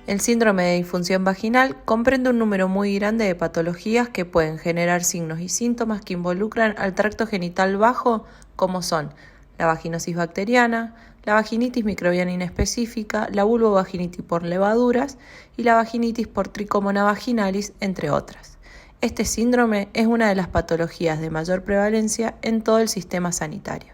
El síndrome de disfunción vaginal comprende un número muy grande de patologías que pueden generar signos y síntomas que involucran al tracto genital bajo, como son la vaginosis bacteriana, la vaginitis microbiana inespecífica, la vulvovaginitis por levaduras y la vaginitis por tricomona vaginalis, entre otras. Este síndrome es una de las patologías de mayor prevalencia en todo el sistema sanitario.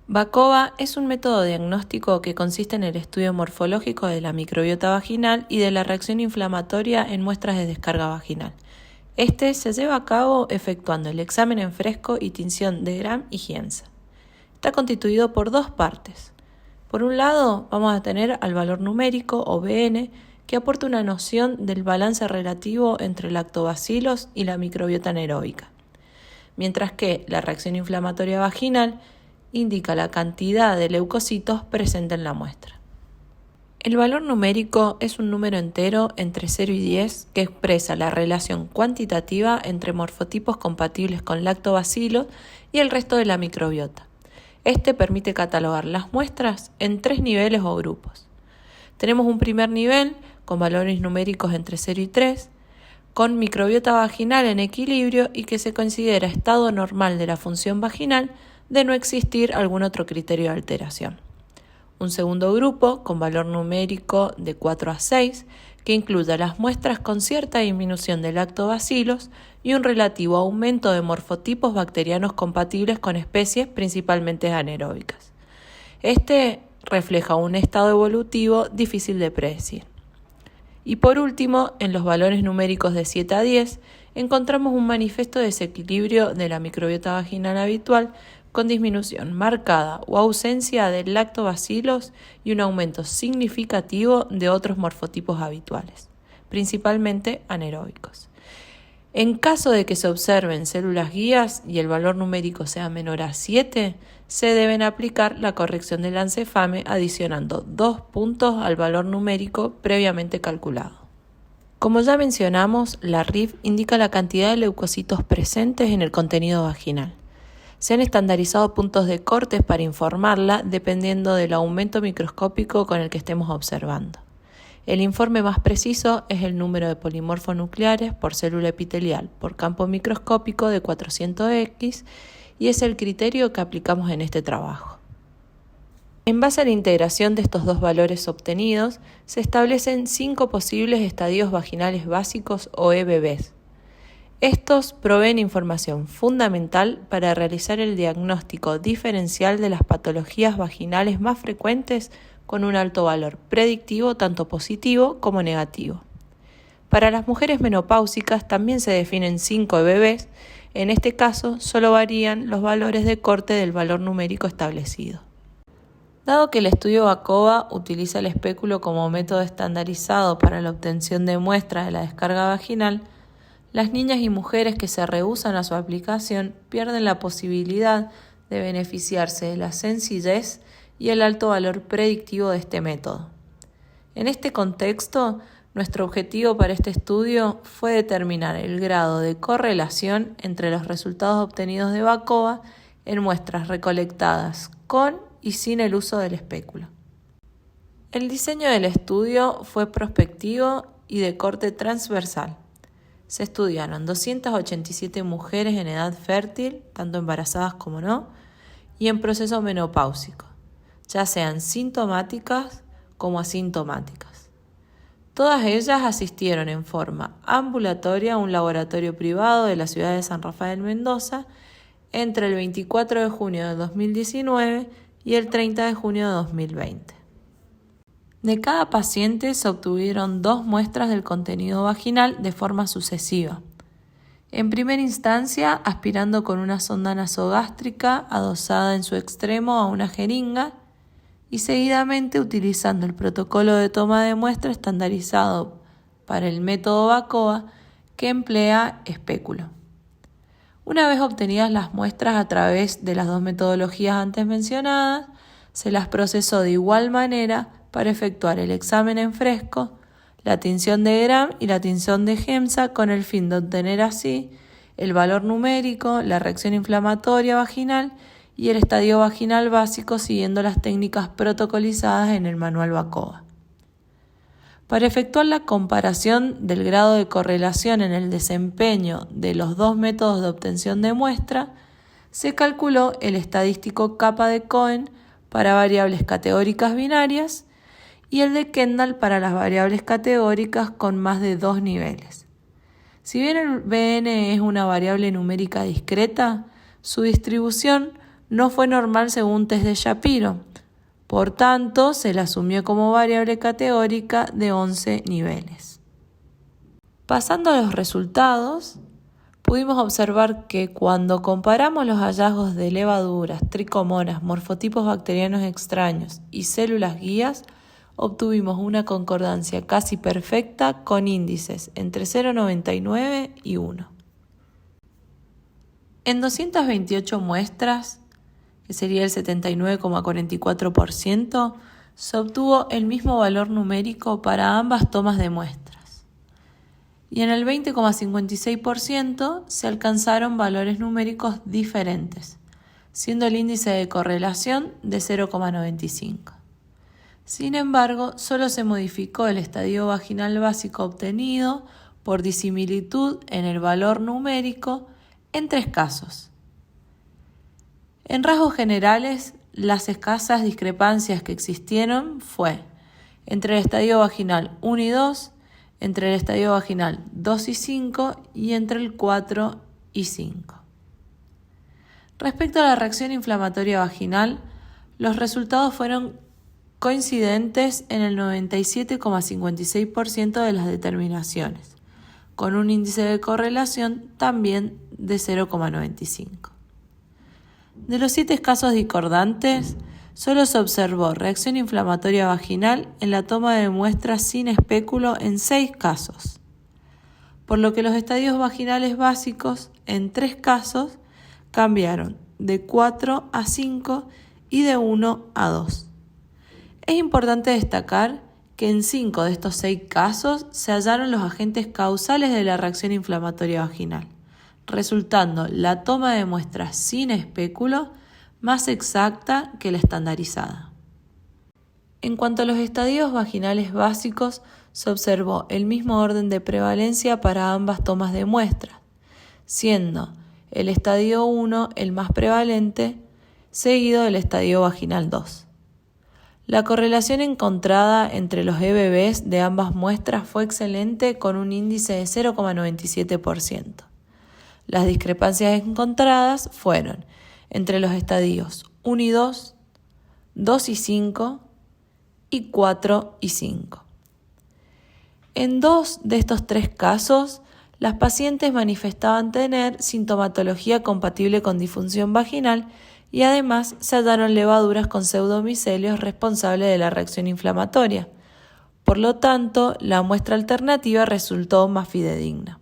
Bacova es un método diagnóstico que consiste en el estudio morfológico de la microbiota vaginal y de la reacción inflamatoria en muestras de descarga vaginal. Este se lleva a cabo efectuando el examen en fresco y tinción de Gram y Giemsa. Está constituido por dos partes. Por un lado, vamos a tener al valor numérico o BN, que aporta una noción del balance relativo entre lactobacilos y la microbiota anaeróbica, mientras que la reacción inflamatoria vaginal indica la cantidad de leucocitos presente en la muestra. El valor numérico es un número entero entre 0 y 10 que expresa la relación cuantitativa entre morfotipos compatibles con lactobacilos y el resto de la microbiota. Este permite catalogar las muestras en 3 niveles o grupos. Tenemos un primer nivel con valores numéricos entre 0 y 3, con microbiota vaginal en equilibrio y que se considera estado normal de la función vaginal de no existir algún otro criterio de alteración. Un segundo grupo con valor numérico de 4 a 6, que incluye las muestras con cierta disminución de lactobacilos y un relativo aumento de morfotipos bacterianos compatibles con especies principalmente anaeróbicas. Este refleja un estado evolutivo difícil de predecir. Y por último, en los valores numéricos de 7 a 10, encontramos un manifiesto desequilibrio de la microbiota vaginal habitual con disminución marcada o ausencia de lactobacilos y un aumento significativo de otros morfotipos habituales, principalmente anaeróbicos. En caso de que se observen células guías y el valor numérico sea menor a 7, se deben aplicar la corrección del Lancefame adicionando 2 puntos al valor numérico previamente calculado. Como ya mencionamos, la RIF indica la cantidad de leucocitos presentes en el contenido vaginal. Se han estandarizado puntos de cortes para informarla dependiendo del aumento microscópico con el que estemos observando. El informe más preciso es el número de polimorfos nucleares por célula epitelial por campo microscópico de 400X y es el criterio que aplicamos en este trabajo. En base a la integración de estos dos valores obtenidos, se establecen 5 posibles estadios vaginales básicos o EBBs. Estos proveen información fundamental para realizar el diagnóstico diferencial de las patologías vaginales más frecuentes con un alto valor predictivo tanto positivo como negativo. Para las mujeres menopáusicas también se definen 5 EBBs, en este caso solo varían los valores de corte del valor numérico establecido. Dado que el estudio Bacova utiliza el espéculo como método estandarizado para la obtención de muestras de la descarga vaginal, las niñas y mujeres que se rehúsan a su aplicación pierden la posibilidad de beneficiarse de la sencillez y el alto valor predictivo de este método. En este contexto, nuestro objetivo para este estudio fue determinar el grado de correlación entre los resultados obtenidos de Bacova en muestras recolectadas con y sin el uso del espéculo. El diseño del estudio fue prospectivo y de corte transversal. Se estudiaron 287 mujeres en edad fértil, tanto embarazadas como no, y en proceso menopáusico, ya sean sintomáticas como asintomáticas. Todas ellas asistieron en forma ambulatoria a un laboratorio privado de la ciudad de San Rafael Mendoza entre el 24 de junio de 2019 y el 30 de junio de 2020. De cada paciente se obtuvieron 2 muestras del contenido vaginal de forma sucesiva. En primera instancia, aspirando con una sonda nasogástrica adosada en su extremo a una jeringa y seguidamente utilizando el protocolo de toma de muestra estandarizado para el método Bacova que emplea espéculo. Una vez obtenidas las muestras a través de las 2 metodologías antes mencionadas, se las procesó de igual manera para efectuar el examen en fresco, la tinción de Gram y la tinción de Giemsa con el fin de obtener así el valor numérico, la reacción inflamatoria vaginal y el estadio vaginal básico siguiendo las técnicas protocolizadas en el manual Bacova. Para efectuar la comparación del grado de correlación en el desempeño de los dos métodos de obtención de muestra, se calculó el estadístico kappa de Cohen para variables categóricas binarias y el de Kendall para las variables categóricas con más de 2 niveles. Si bien el Bn es una variable numérica discreta, su distribución no fue normal según test de Shapiro. Por tanto, se la asumió como variable categórica de 11 niveles. Pasando a los resultados, pudimos observar que cuando comparamos los hallazgos de levaduras, tricomonas, morfotipos bacterianos extraños y células guías, obtuvimos una concordancia casi perfecta con índices entre 0,99 y 1. En 228 muestras, que sería el 79,44%, se obtuvo el mismo valor numérico para ambas tomas de muestras. Y en el 20,56% se alcanzaron valores numéricos diferentes, siendo el índice de correlación de 0,95. Sin embargo, solo se modificó el estadio vaginal básico obtenido por disimilitud en el valor numérico en 3 casos. En rasgos generales, las escasas discrepancias que existieron fue entre el estadio vaginal 1 y 2, entre el estadio vaginal 2 y 5 y entre el 4 y 5. Respecto a la reacción inflamatoria vaginal, los resultados fueron coincidentes en el 97,56% de las determinaciones, con un índice de correlación también de 0,95. De los 7 casos discordantes, solo se observó reacción inflamatoria vaginal en la toma de muestras sin espéculo en 6 casos, por lo que los estadios vaginales básicos en 3 casos cambiaron de 4 a 5 y de 1 a 2. Es importante destacar que en 5 de estos 6 casos se hallaron los agentes causales de la reacción inflamatoria vaginal, resultando la toma de muestras sin espéculo más exacta que la estandarizada. En cuanto a los estadios vaginales básicos, se observó el mismo orden de prevalencia para ambas tomas de muestras, siendo el estadio 1 el más prevalente, seguido del estadio vaginal 2. La correlación encontrada entre los EBVs de ambas muestras fue excelente con un índice de 0,97%. Las discrepancias encontradas fueron entre los estadios 1 y 2, 2 y 5 y 4 y 5. En 2 de estos 3 casos, las pacientes manifestaban tener sintomatología compatible con disfunción vaginal y además se hallaron levaduras con pseudomicelios responsables de la reacción inflamatoria. Por lo tanto, la muestra alternativa resultó más fidedigna.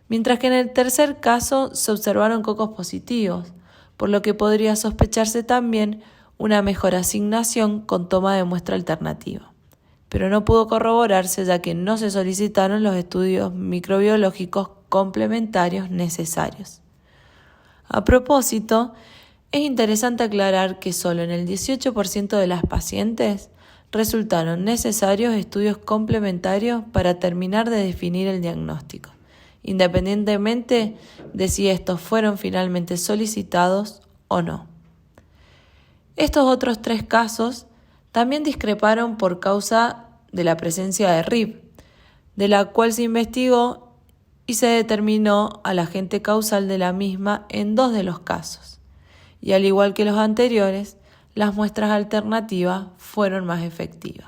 Mientras que en el tercer caso se observaron cocos positivos, por lo que podría sospecharse también una mejor asignación con toma de muestra alternativa. Pero no pudo corroborarse ya que no se solicitaron los estudios microbiológicos complementarios necesarios. A propósito, es interesante aclarar que solo en el 18% de las pacientes resultaron necesarios estudios complementarios para terminar de definir el diagnóstico, independientemente de si estos fueron finalmente solicitados o no. Estos otros 3 casos también discreparon por causa de la presencia de RIB, de la cual se investigó y se determinó al agente causal de la misma en 2 de los casos. Y al igual que los anteriores, las muestras alternativas fueron más efectivas.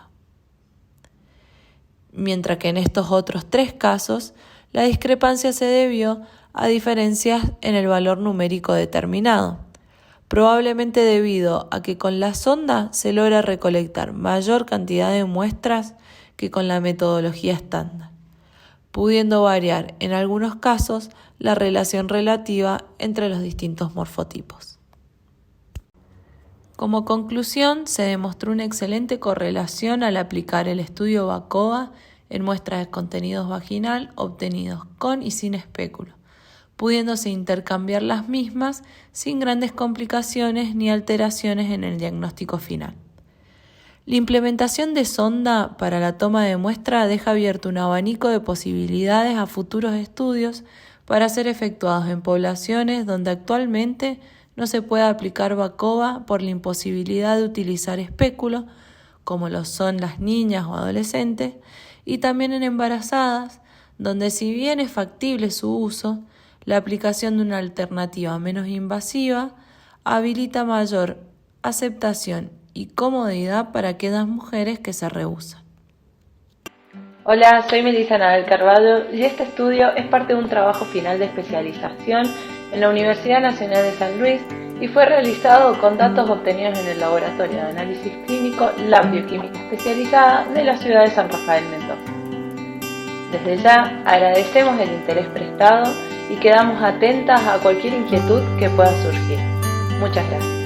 Mientras que en estos otros 3 casos, la discrepancia se debió a diferencias en el valor numérico determinado, probablemente debido a que con la sonda se logra recolectar mayor cantidad de muestras que con la metodología estándar, pudiendo variar en algunos casos la relación relativa entre los distintos morfotipos. Como conclusión, se demostró una excelente correlación al aplicar el estudio Bacova en muestras de contenido vaginal obtenidos con y sin espéculo, pudiéndose intercambiar las mismas sin grandes complicaciones ni alteraciones en el diagnóstico final. La implementación de sonda para la toma de muestra deja abierto un abanico de posibilidades a futuros estudios para ser efectuados en poblaciones donde actualmente no se puede aplicar Bacova por la imposibilidad de utilizar espéculo, como lo son las niñas o adolescentes, y también en embarazadas, donde si bien es factible su uso, la aplicación de una alternativa menos invasiva habilita mayor aceptación y comodidad para aquellas mujeres que se rehúsan. Hola, soy Melissa Nadal Carvalho y este estudio es parte de un trabajo final de especialización en la Universidad Nacional de San Luis y fue realizado con datos obtenidos en el Laboratorio de Análisis Clínico Lab Bioquímica Especializada de la ciudad de San Rafael Mendoza. Desde ya agradecemos el interés prestado y quedamos atentas a cualquier inquietud que pueda surgir. Muchas gracias.